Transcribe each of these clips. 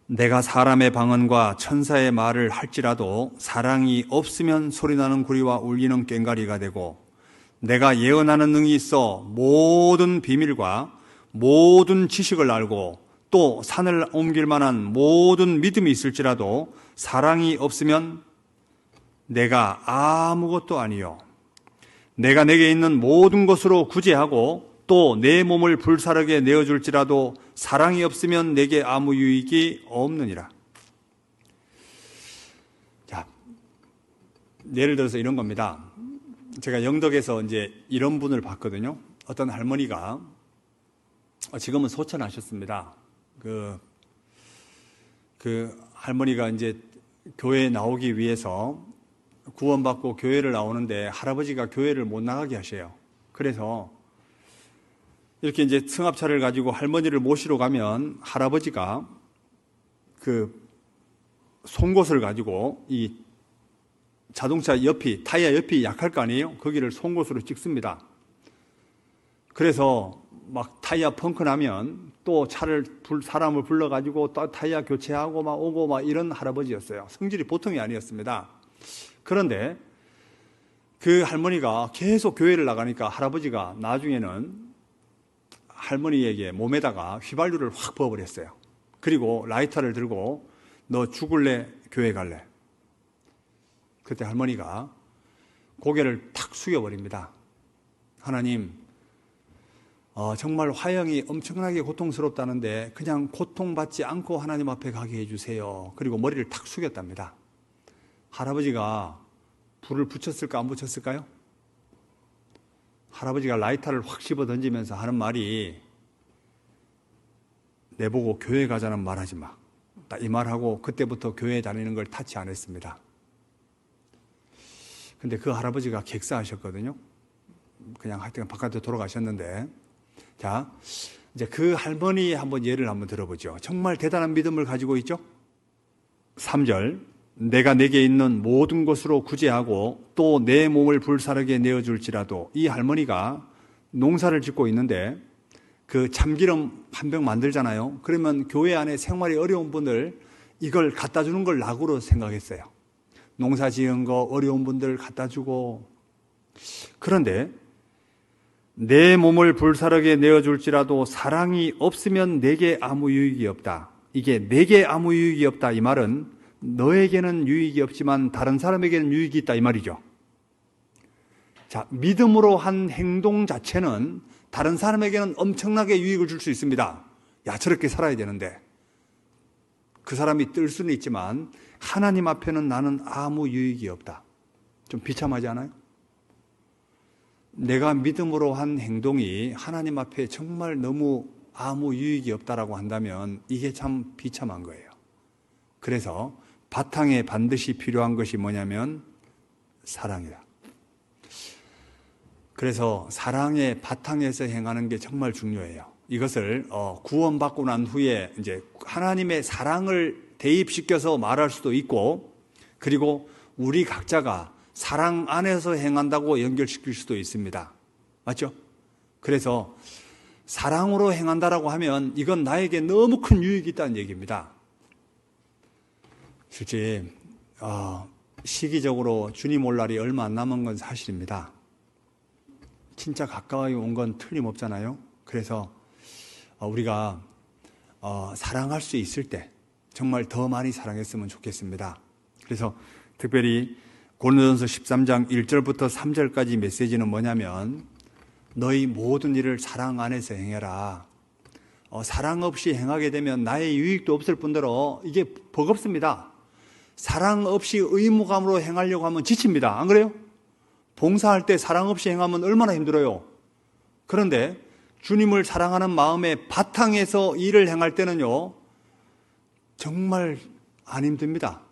내가 사람의 방언과 천사의 말을 할지라도 사랑이 없으면 소리나는 구리와 울리는 꽹과리가 되고, 내가 예언하는 능이 있어 모든 비밀과 모든 지식을 알고 또 산을 옮길 만한 모든 믿음이 있을지라도 사랑이 없으면 내가 아무것도 아니요. 내가 내게 있는 모든 것으로 구제하고 또 내 몸을 불사르게 내어줄지라도 사랑이 없으면 내게 아무 유익이 없느니라. 자, 예를 들어서 이런 겁니다. 제가 영덕에서 이제 이런 분을 봤거든요. 어떤 할머니가 지금은 소천하셨습니다. 그 할머니가 이제 교회에 나오기 위해서 구원받고 교회를 나오는데 할아버지가 교회를 못 나가게 하셔요. 그래서 이렇게 이제 승합차를 가지고 할머니를 모시러 가면 할아버지가 그 송곳을 가지고 이 자동차 옆이, 타이어 옆이 약할 거 아니에요? 거기를 송곳으로 찍습니다. 그래서 막 타이어 펑크 나면 또 사람을 불러가지고 또 타이어 교체하고 막 오고 막 이런 할아버지였어요. 성질이 보통이 아니었습니다. 그런데 그 할머니가 계속 교회를 나가니까 할아버지가 나중에는 할머니에게 몸에다가 휘발유를 확 부어버렸어요. 그리고 라이터를 들고 너 죽을래? 교회 갈래? 그때 할머니가 고개를 탁 숙여버립니다. 하나님, 정말 화형이 엄청나게 고통스럽다는데 그냥 고통받지 않고 하나님 앞에 가게 해주세요. 그리고 머리를 탁 숙였답니다. 할아버지가 불을 붙였을까 안 붙였을까요? 할아버지가 라이터를 확 씹어 던지면서 하는 말이 내보고 교회 가자는 말하지 마. 이 말하고 그때부터 교회 다니는 걸 타치 안 했습니다. 근데 그 할아버지가 객사하셨거든요. 그냥 하여튼 바깥에 돌아가셨는데, 자, 이제 그 할머니 예를 한번 들어보죠. 정말 대단한 믿음을 가지고 있죠. 3절, 내가 내게 있는 모든 것으로 구제하고 또 내 몸을 불사르게 내어줄지라도. 이 할머니가 농사를 짓고 있는데 그 참기름 한 병 만들잖아요. 그러면 교회 안에 생활이 어려운 분들 이걸 갖다 주는 걸 낙으로 생각했어요. 농사 지은 거 어려운 분들 갖다 주고. 그런데 내 몸을 불사르게 내어줄지라도 사랑이 없으면 내게 아무 유익이 없다. 이게 내게 아무 유익이 없다, 이 말은 너에게는 유익이 없지만 다른 사람에게는 유익이 있다, 이 말이죠. 자, 믿음으로 한 행동 자체는 다른 사람에게는 엄청나게 유익을 줄 수 있습니다. 야, 저렇게 살아야 되는데. 그 사람이 뜰 수는 있지만 하나님 앞에는 나는 아무 유익이 없다. 좀 비참하지 않아요? 내가 믿음으로 한 행동이 하나님 앞에 정말 너무 아무 유익이 없다라고 한다면 이게 참 비참한 거예요. 그래서 바탕에 반드시 필요한 것이 뭐냐면 사랑이다. 그래서 사랑의 바탕에서 행하는 게 정말 중요해요. 이것을 구원받고 난 후에 이제 하나님의 사랑을 대입시켜서 말할 수도 있고, 그리고 우리 각자가 사랑 안에서 행한다고 연결시킬 수도 있습니다. 맞죠? 그래서 사랑으로 행한다라고 하면 이건 나에게 너무 큰 유익이 있다는 얘기입니다. 실제 시기적으로 주님 올 날이 얼마 안 남은 건 사실입니다. 진짜 가까이 온 건 틀림없잖아요. 그래서 우리가 사랑할 수 있을 때 정말 더 많이 사랑했으면 좋겠습니다. 그래서 특별히 고린도전서 13장 1절부터 3절까지 메시지는 뭐냐면 너희 모든 일을 사랑 안에서 행해라. 사랑 없이 행하게 되면 나의 유익도 없을 뿐더러 이게 버겁습니다. 사랑 없이 의무감으로 행하려고 하면 지칩니다. 안 그래요? 봉사할 때 사랑 없이 행하면 얼마나 힘들어요. 그런데 주님을 사랑하는 마음의 바탕에서 일을 행할 때는요, 정말 안 힘듭니다.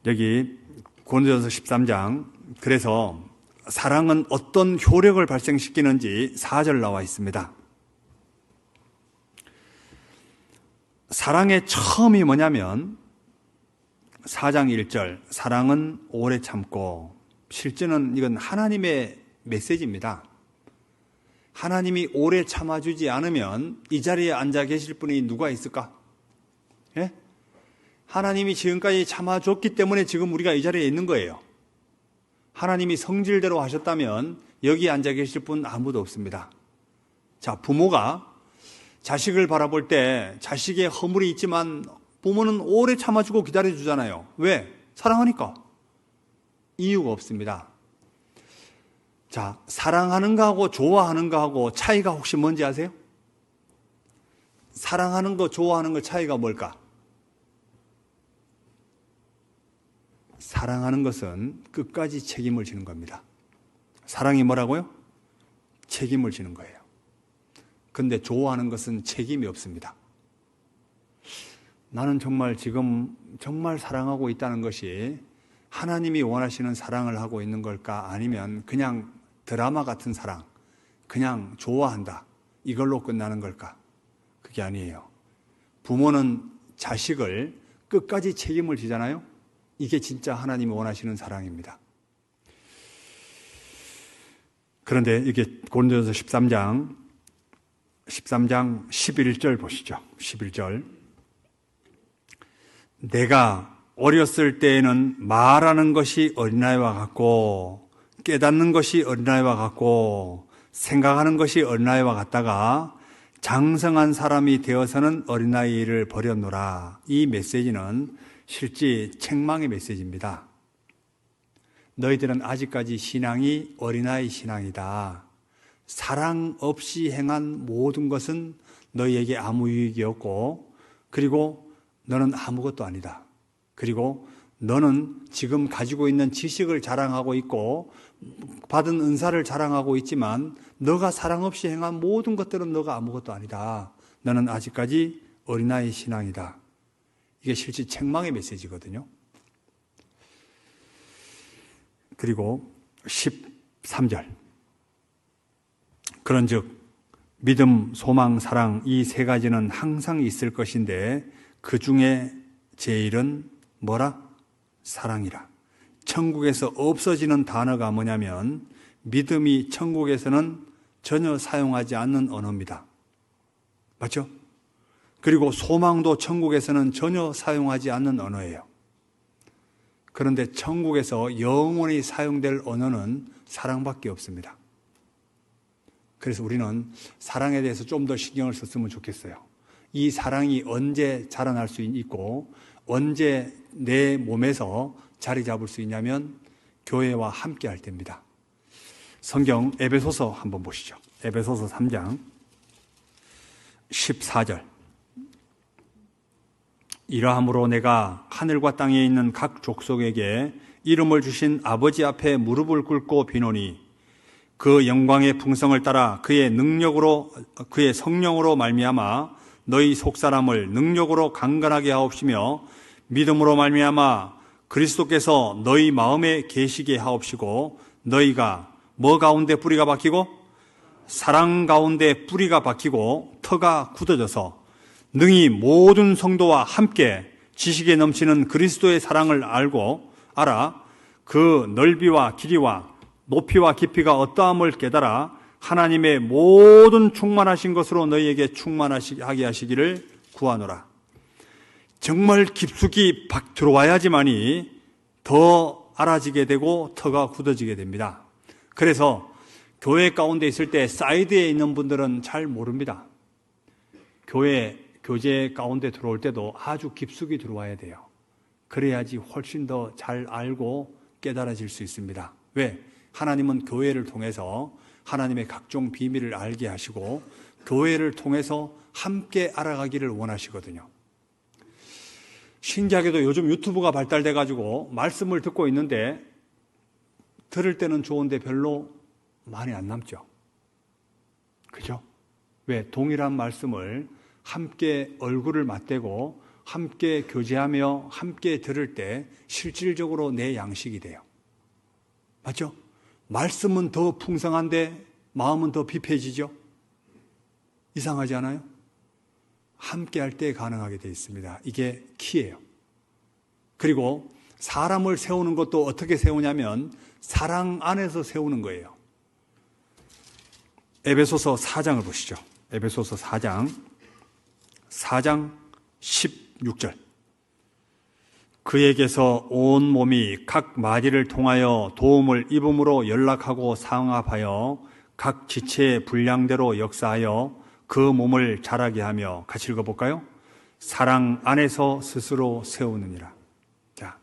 여기 고린도전서 13장, 그래서 사랑은 어떤 효력을 발생시키는지 4절 나와 있습니다. 사랑의 처음이 뭐냐면 4장 1절, 사랑은 오래 참고. 실제는 이건 하나님의 메시지입니다. 하나님이 오래 참아주지 않으면 이 자리에 앉아 계실 분이 누가 있을까? 예? 하나님이 지금까지 참아줬기 때문에 지금 우리가 이 자리에 있는 거예요. 하나님이 성질대로 하셨다면 여기 앉아 계실 분 아무도 없습니다. 자, 부모가 자식을 바라볼 때 자식의 허물이 있지만 부모는 오래 참아주고 기다려주잖아요. 왜? 사랑하니까. 이유가 없습니다. 자, 사랑하는 거하고 좋아하는 거하고 차이가 혹시 뭔지 아세요? 사랑하는 거, 좋아하는 거 차이가 뭘까? 사랑하는 것은 끝까지 책임을 지는 겁니다. 사랑이 뭐라고요? 책임을 지는 거예요. 근데 좋아하는 것은 책임이 없습니다. 나는 정말 지금 정말 사랑하고 있다는 것이 하나님이 원하시는 사랑을 하고 있는 걸까? 아니면 그냥 드라마 같은 사랑, 그냥 좋아한다, 이걸로 끝나는 걸까? 그게 아니에요. 부모는 자식을 끝까지 책임을 지잖아요. 이게 진짜 하나님이 원하시는 사랑입니다. 그런데 이게 고린도전서 13장 11절 보시죠. 11절. 내가 어렸을 때에는 말하는 것이 어린아이와 같고 깨닫는 것이 어린아이와 같고 생각하는 것이 어린아이와 같다가 장성한 사람이 되어서는 어린아이를 버렸노라. 이 메시지는 실제 책망의 메시지입니다. 너희들은 아직까지 신앙이 어린아이 신앙이다. 사랑 없이 행한 모든 것은 너희에게 아무 유익이 없고, 그리고 너는 아무것도 아니다. 그리고 너는 지금 가지고 있는 지식을 자랑하고 있고 받은 은사를 자랑하고 있지만 너가 사랑 없이 행한 모든 것들은 너가 아무것도 아니다. 너는 아직까지 어린아이 신앙이다. 이게 실제 책망의 메시지거든요. 그리고 13절. 그런즉 믿음, 소망, 사랑 이 세 가지는 항상 있을 것인데 그 중에 제일은 뭐라? 사랑이라. 천국에서 없어지는 단어가 뭐냐면 믿음이 천국에서는 전혀 사용하지 않는 언어입니다. 맞죠? 그리고 소망도 천국에서는 전혀 사용하지 않는 언어예요. 그런데 천국에서 영원히 사용될 언어는 사랑밖에 없습니다. 그래서 우리는 사랑에 대해서 좀 더 신경을 썼으면 좋겠어요. 이 사랑이 언제 자라날 수 있고 언제 내 몸에서 자리 잡을 수 있냐면 교회와 함께 할 때입니다. 성경 에베소서 한번 보시죠. 에베소서 3장 14절. 이러함으로 내가 하늘과 땅에 있는 각 족속에게 이름을 주신 아버지 앞에 무릎을 꿇고 비노니 그 영광의 풍성을 따라 그의 능력으로 그의 성령으로 말미암아 너희 속사람을 능력으로 강건하게 하옵시며 믿음으로 말미암아 그리스도께서 너희 마음에 계시게 하옵시고 너희가 뭐 가운데 뿌리가 박히고 사랑 가운데 뿌리가 박히고 터가 굳어져서 능히 모든 성도와 함께 지식에 넘치는 그리스도의 사랑을 알아 그 넓이와 길이와 높이와 깊이가 어떠함을 깨달아 하나님의 모든 충만하신 것으로 너희에게 충만하게 하시기를 구하노라. 정말 깊숙이 들어와야지만이 더 알아지게 되고 터가 굳어지게 됩니다. 그래서 교회 가운데 있을 때 사이드에 있는 분들은 잘 모릅니다. 교제 가운데 들어올 때도 아주 깊숙이 들어와야 돼요. 그래야지 훨씬 더 잘 알고 깨달아질 수 있습니다. 왜? 하나님은 교회를 통해서 하나님의 각종 비밀을 알게 하시고 교회를 통해서 함께 알아가기를 원하시거든요. 신기하게도 요즘 유튜브가 발달돼 가지고 말씀을 듣고 있는데 들을 때는 좋은데 별로 많이 안 남죠. 그죠? 왜? 동일한 말씀을 함께 얼굴을 맞대고 함께 교제하며 함께 들을 때 실질적으로 내 양식이 돼요. 맞죠? 말씀은 더 풍성한데 마음은 더 비폐해지죠? 이상하지 않아요? 함께 할 때 가능하게 되어 있습니다. 이게 키예요. 그리고 사람을 세우는 것도 어떻게 세우냐면 사랑 안에서 세우는 거예요. 에베소서 4장을 보시죠. 에베소서 4장 10 6절. 그에게서 온 몸이 각 마디를 통하여 도움을 입음으로 연락하고 상합하여 각 지체의 분량대로 역사하여 그 몸을 자라게 하며, 같이 읽어볼까요? 사랑 안에서 스스로 세우느니라. 자,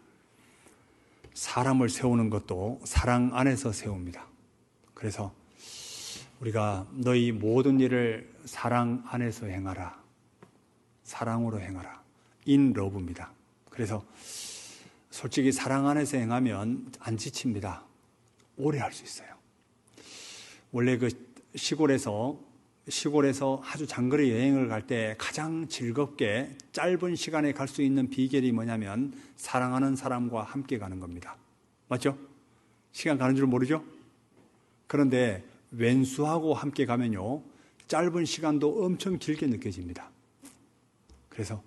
사람을 세우는 것도 사랑 안에서 세웁니다. 그래서 우리가 너희 모든 일을 사랑 안에서 행하라. 사랑으로 행하라. In love입니다. 그래서 솔직히 사랑 안에서 행하면 안 지칩니다. 오래 할 수 있어요. 원래 그 시골에서 아주 장거리 여행을 갈 때 가장 즐겁게 짧은 시간에 갈 수 있는 비결이 뭐냐면 사랑하는 사람과 함께 가는 겁니다. 맞죠? 시간 가는 줄 모르죠? 그런데 왼수하고 함께 가면요, 짧은 시간도 엄청 길게 느껴집니다. 그래서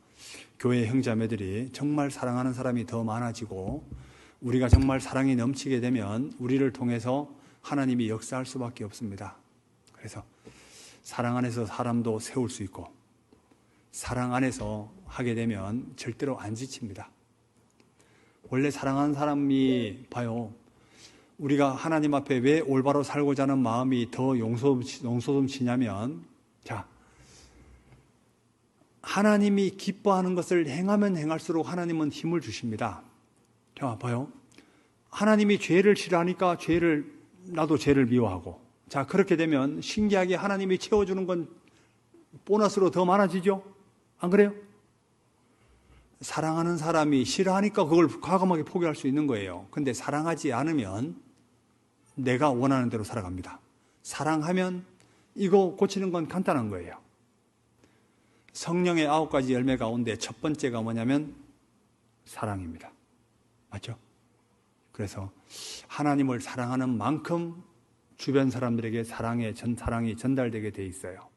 교회 형제자매들이 정말 사랑하는 사람이 더 많아지고 우리가 정말 사랑이 넘치게 되면 우리를 통해서 하나님이 역사할 수밖에 없습니다. 그래서 사랑 안에서 사람도 세울 수 있고 사랑 안에서 하게 되면 절대로 안 지칩니다. 원래 사랑하는 사람이 봐요, 우리가 하나님 앞에 왜 올바로 살고자 하는 마음이 더 용서dom치냐면, 자, 하나님이 기뻐하는 것을 행하면 행할수록 하나님은 힘을 주십니다. 자, 봐요. 하나님이 죄를 싫어하니까 나도 죄를 미워하고, 자, 그렇게 되면 신기하게 하나님이 채워주는 건 보너스로 더 많아지죠? 안 그래요? 사랑하는 사람이 싫어하니까 그걸 과감하게 포기할 수 있는 거예요. 근데 사랑하지 않으면 내가 원하는 대로 살아갑니다. 사랑하면 이거 고치는 건 간단한 거예요. 성령의 9가지 열매 가운데 첫 번째가 뭐냐면 사랑입니다. 맞죠? 그래서 하나님을 사랑하는 만큼 주변 사람들에게 사랑이 전달되게 돼 있어요.